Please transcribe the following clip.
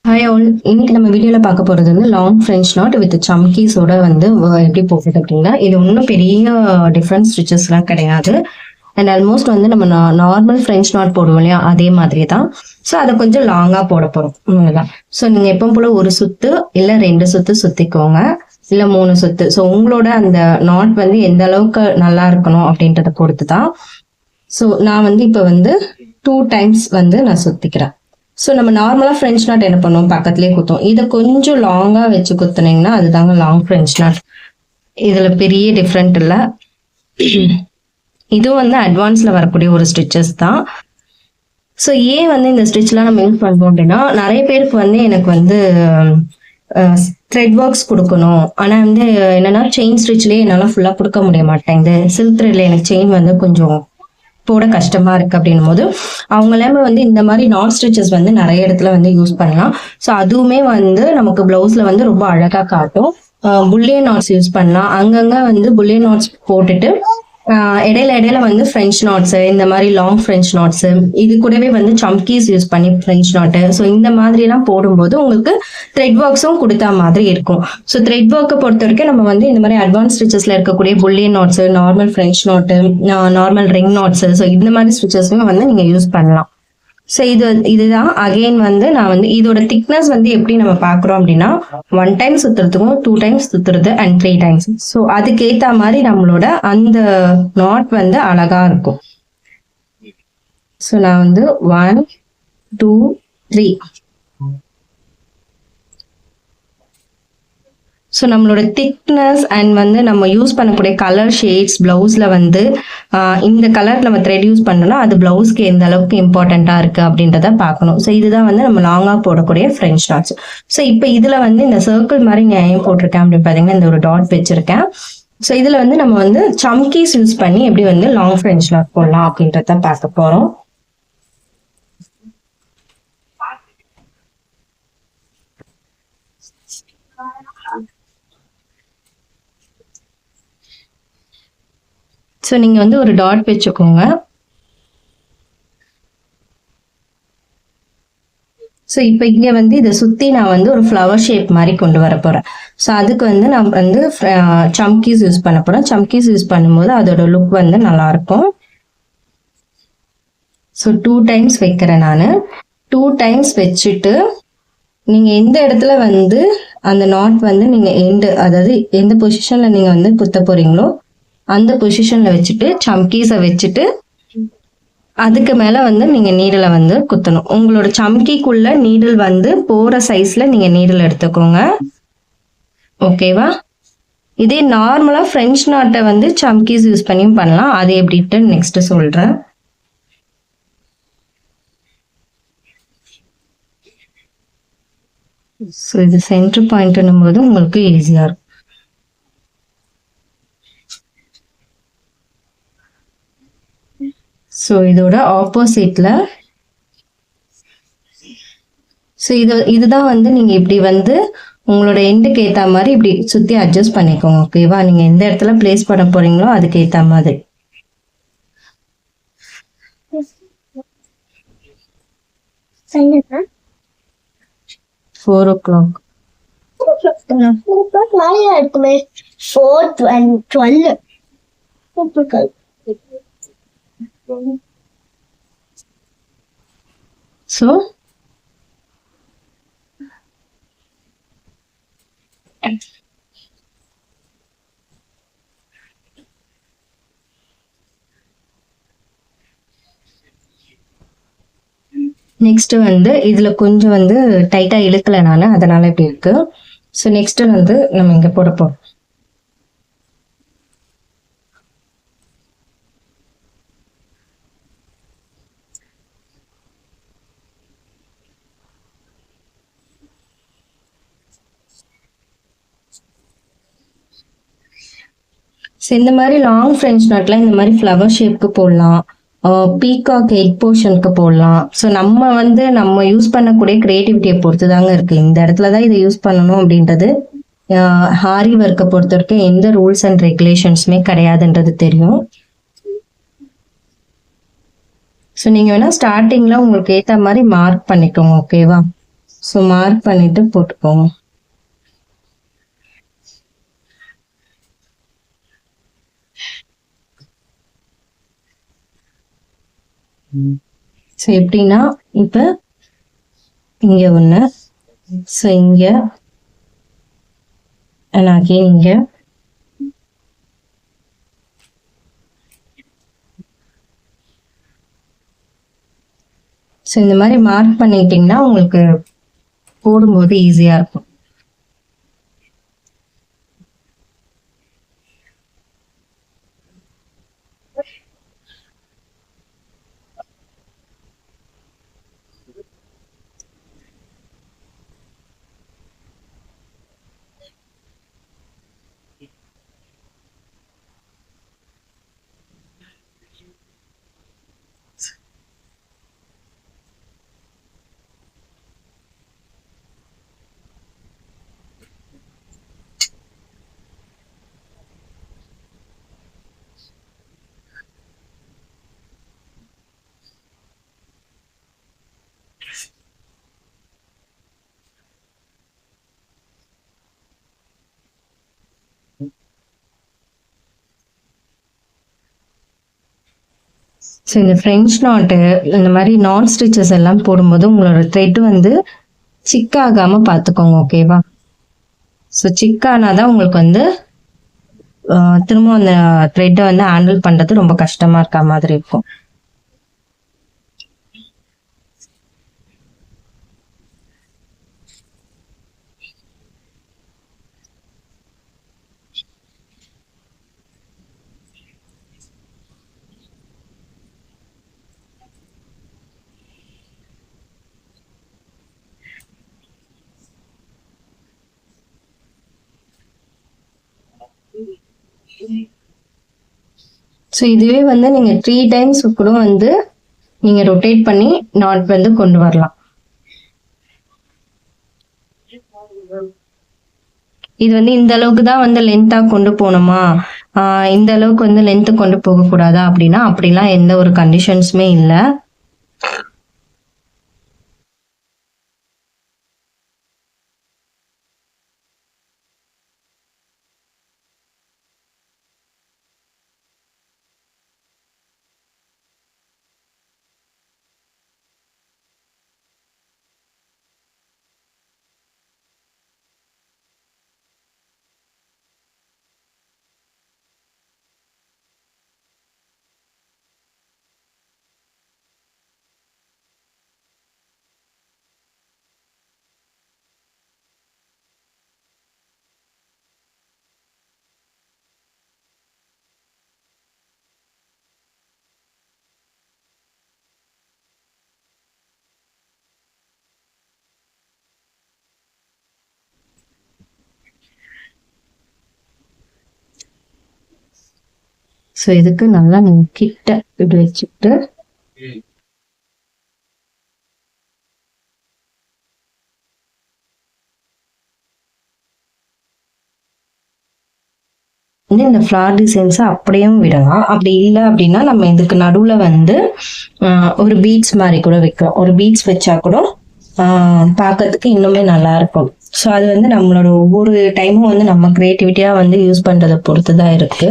Hi all, இன்னைக்கு நம்ம வீடியோவில் பார்க்க போகிறது வந்து லாங் ஃப்ரெஞ்ச் நாட் வித் சம்கீஸோட வந்து எப்படி போகுது அப்படின்னா, இது ஒன்றும் பெரிய டிஃப்ரெண்ட் ஸ்டிச்சஸ்லாம் கிடையாது. அண்ட் ஆல்மோஸ்ட் வந்து நம்ம நார்மல் ஃப்ரெஞ்ச் நாட் போடுவோம் இல்லையா, அதே மாதிரி தான். ஸோ அதை கொஞ்சம் லாங்காக போட போகிறோம், இவ்வளோதான். ஸோ நீங்கள் எப்போ போல ஒரு சுத்து இல்லை 2 சுத்து சுற்றிக்கோங்க, இல்லை 3 சுத்து. ஸோ உங்களோட அந்த நாட் வந்து எந்த அளவுக்கு நல்லா இருக்கணும் அப்படின்றத பொறுத்து தான். ஸோ நான் வந்து இப்போ வந்து 2 டைம்ஸ் வந்து நான் சுற்றிக்கிறேன். ஸோ நம்ம நார்மலாக ஃப்ரெஞ்ச் நாட் என்ன பண்ணுவோம், பக்கத்துலேயே குத்துவோம். இதை கொஞ்சம் லாங்காக வச்சு குத்துனீங்கன்னா அதுதாங்க லாங் ஃப்ரெஞ்ச் நாட். இதில் பெரிய டிஃப்ரெண்ட் இல்லை. இதுவும் வந்து அட்வான்ஸில் வரக்கூடிய ஒரு ஸ்டிச்சஸ் தான். ஸோ ஏன் வந்து இந்த ஸ்டிச்லாம் நம்ம யூஸ் பண்ணுறோம் அப்படின்னா, நிறைய பேருக்கு வந்து எனக்கு வந்து த்ரெட் ஒர்க்ஸ் கொடுக்கணும், ஆனால் வந்து என்னென்னா செயின் ஸ்டிச்லேயே என்னால் ஃபுல்லாக கொடுக்க முடிய மாட்டேங்குது. சில்க் த்ரெட்ல எனக்கு செயின் வந்து கொஞ்சம் போட கஷ்டமா இருக்கு அப்படின்னும் போது அவங்க எல்லாமே வந்து இந்த மாதிரி நாட் ஸ்டிச்சஸ் வந்து நிறைய இடத்துல வந்து யூஸ் பண்ணலாம். ஸோ அதுவுமே வந்து நமக்கு பிளவுஸ்ல வந்து ரொம்ப அழகா காட்டும். புல்லியன் நாட்ஸ் யூஸ் பண்ணலாம். அங்கங்க வந்து புல்லியன் நாட்ஸ் போட்டுட்டு இடையில வந்து ஃப்ரெஞ்ச் நாட்ஸ், இந்த மாதிரி லாங் ஃப்ரெஞ்ச் நாட்ஸ், இது கூடவே வந்து சம்கீஸ் யூஸ் பண்ணி ஃப்ரெஞ்ச் நாட்டு. ஸோ இந்த மாதிரி எல்லாம் போடும்போது உங்களுக்கு த்ரெட் ஒர்க்ஸும் கொடுத்த மாதிரி இருக்கும். ஸோ த்ரெட் ஒர்க்கை பொறுத்த வரைக்கும் நம்ம வந்து இந்த மாதிரி அட்வான்ஸ் ஸ்டிச்சஸ்ல இருக்கக்கூடிய bullion knots, normal French knot, normal ring knots, so இந்த மாதிரி ஸ்டிச்சஸுமே வந்து நீங்க யூஸ் பண்ணலாம். ஸோ இதுதான் அகெயின் வந்து நான் வந்து இதோட திக்னஸ் வந்து எப்படி நம்ம பார்க்குறோம் அப்படின்னா, 1 டைம் சுத்துறதுக்கும் 2 டைம்ஸ் சுத்துறது அண்ட் 3 டைம்ஸ். ஸோ அதுக்கேற்ற மாதிரி நம்மளோட அந்த நாட் வந்து அழகா இருக்கும். ஸோ நான் வந்து 1 2 3. ஸோ நம்மளோட திக்னஸ் அண்ட் வந்து நம்ம யூஸ் பண்ணக்கூடிய கலர் ஷேட்ஸ் பிளவுஸ்ல வந்து இந்த கலர் நம்ம த்ரெட் யூஸ் பண்ணோம்னா அது பிளவுஸ்க்கு எந்த அளவுக்கு இம்பார்ட்டண்டா இருக்கு அப்படின்றத பார்க்கணும். ஸோ இதுதான் வந்து நம்ம லாங்கா போடக்கூடிய ஃப்ரெஞ்ச் நாட்ஸ். ஸோ இப்போ இதுல வந்து இந்த சர்க்கிள் மாதிரி நான் ஏன் போட்டிருக்கேன் அப்படின்னு பார்த்தீங்கன்னா, இந்த ஒரு டாட் வச்சிருக்கேன். ஸோ இதுல வந்து நம்ம வந்து சம்கீஸ் யூஸ் பண்ணி எப்படி வந்து லாங் ஃப்ரெஞ்ச் நாட் போடலாம் அப்படின்றத பார்க்க போறோம். ஸோ நீங்கள் வந்து ஒரு டாட் வச்சுக்கோங்க. ஸோ இப்போ இங்கே வந்து இதை சுற்றி நான் வந்து ஒரு ஃப்ளவர் ஷேப் மாதிரி கொண்டு வர போகிறேன். ஸோ அதுக்கு வந்து நான் வந்து சம்கீஸ் யூஸ் பண்ண போகிறேன். சம்கீஸ் யூஸ் பண்ணும்போது அதோட லுக் வந்து நல்லாயிருக்கும். ஸோ 2 டைம்ஸ் வைக்கிறேன் நான். 2 டைம்ஸ் வச்சுட்டு நீங்கள் எந்த இடத்துல வந்து அந்த நாட் வந்து நீங்கள் அதாவது எந்த பொசிஷனில் நீங்கள் வந்து குத்த போகிறீங்களோ அந்த பொசிஷன்ல வச்சுட்டு சம்கீஸை வச்சுட்டு அதுக்கு மேல வந்து நீங்க நீடலை வந்து குத்தணும். உங்களோட சம்கிக்குள்ள நீடல் வந்து போற சைஸ்ல நீங்க நீடல் எடுத்துக்கோங்க, ஓகேவா? இதே நார்மலா ஃப்ரெஞ்ச் நாட்டை வந்து சம்கீஸ் யூஸ் பண்ணியும் பண்ணலாம். அது எப்படின்ட்டு நெக்ஸ்ட் சொல்றேன். ஸோ இது சென்டர் பாயிண்ட்னும் போது உங்களுக்கு ஈஸியா இருக்கும். ஸோ இதோட ஆப்போசிட்ல ஸோ இதுதான் வந்து நீங்கள் இப்படி வந்து உங்களோட எண்டுக்கு ஏற்ற மாதிரி இப்படி சுற்றி அட்ஜஸ்ட் பண்ணிக்கோங்க, ஓகேவா? நீங்கள் எந்த இடத்துல பிளேஸ் பண்ண போறீங்களோ அதுக்கு ஏற்ற மாதிரி. 4 o'clock. 4:12. So நெக்ஸ்ட் வந்து இதுல கொஞ்சம் வந்து டைட்டா இழுக்கல நான், அதனால இப்படி இருக்கு. ஸோ நெக்ஸ்ட் வந்து நம்ம இங்க போட போறோம். ஸோ இந்த மாதிரி லாங் ஃப்ரெஞ்ச் நாட்லாம் இந்த மாதிரி ஃப்ளவர் ஷேப்க்கு போடலாம், பீகாக் ஹெட் போர்ஷனுக்கு போடலாம். ஸோ நம்ம யூஸ் பண்ணக்கூடிய கிரியேட்டிவிட்டியை பொறுத்து தாங்க இருக்கு. இந்த இடத்துல தான் இதை யூஸ் பண்ணணும் அப்படின்றது. ஹாரி ஒர்க்கை பொறுத்த வரைக்கும் எந்த ரூல்ஸ் அண்ட் ரெகுலேஷன்ஸுமே கிடையாதுன்றது தெரியும். ஸோ நீங்கள் வேணால் ஸ்டார்டிங்கில் உங்களுக்கு ஏற்ற மாதிரி மார்க் பண்ணிக்கோங்க, ஓகேவா? ஸோ மார்க் பண்ணிட்டு போட்டுக்கோங்க. ஸோ எப்படின்னா இப்போ இங்கே ஒன்று, ஸோ இங்கே அண்ட் அகெயின் இங்கே, ஸோ இந்த மாதிரி மார்க் பண்ணிட்டீங்கன்னா உங்களுக்கு போடும்போது ஈஸியாக இருக்கும். ஸோ இந்த ஃப்ரெஞ்ச் நாட்டு இந்த மாதிரி நாட் ஸ்டிச்சஸ் எல்லாம் போடும்போது உங்களோட த்ரெட் வந்து சிக்காகாமல் பார்த்துக்கோங்க, ஓகேவா? ஸோ சிக்கானா தான் உங்களுக்கு வந்து திரும்ப அந்த த்ரெட்டை வந்து ஹேண்டில் பண்ணுறது ரொம்ப கஷ்டமாக இருக்க மாதிரி இருக்கும். ஸோ இதுவே வந்து நீங்கள் 3 டைம்ஸ் கூட வந்து நீங்கள் ரொட்டேட் பண்ணி நாட் வந்து கொண்டு வரலாம். இது வந்து இந்த அளவுக்கு தான் வந்து லென்த்தாக கொண்டு போகணுமா, இந்த அளவுக்கு வந்து லென்த்து கொண்டு போகக்கூடாதா அப்படின்னா அப்படிலாம் எந்த ஒரு கண்டிஷன்ஸுமே இல்லை. ஸோ இதுக்கு நல்லா நீங்கள் கிட்ட இப்படி வச்சுட்டு வந்து இந்த ஃப்ளார் டிசைன்ஸை அப்படியும் விடலாம். அப்படி இல்லை அப்படின்னா நம்ம இதுக்கு நடுவில் வந்து ஒரு பீட்ஸ் மாதிரி கூட வைக்கிறோம். ஒரு பீட்ஸ் வச்சா கூட பார்க்கறதுக்கு இன்னுமே நல்லா இருக்கும். ஸோ அது வந்து நம்மளோட ஒவ்வொரு டைமும் வந்து நம்ம கிரியேட்டிவிட்டியாக வந்து யூஸ் பண்ணுறதை பொறுத்து தான் இருக்குது.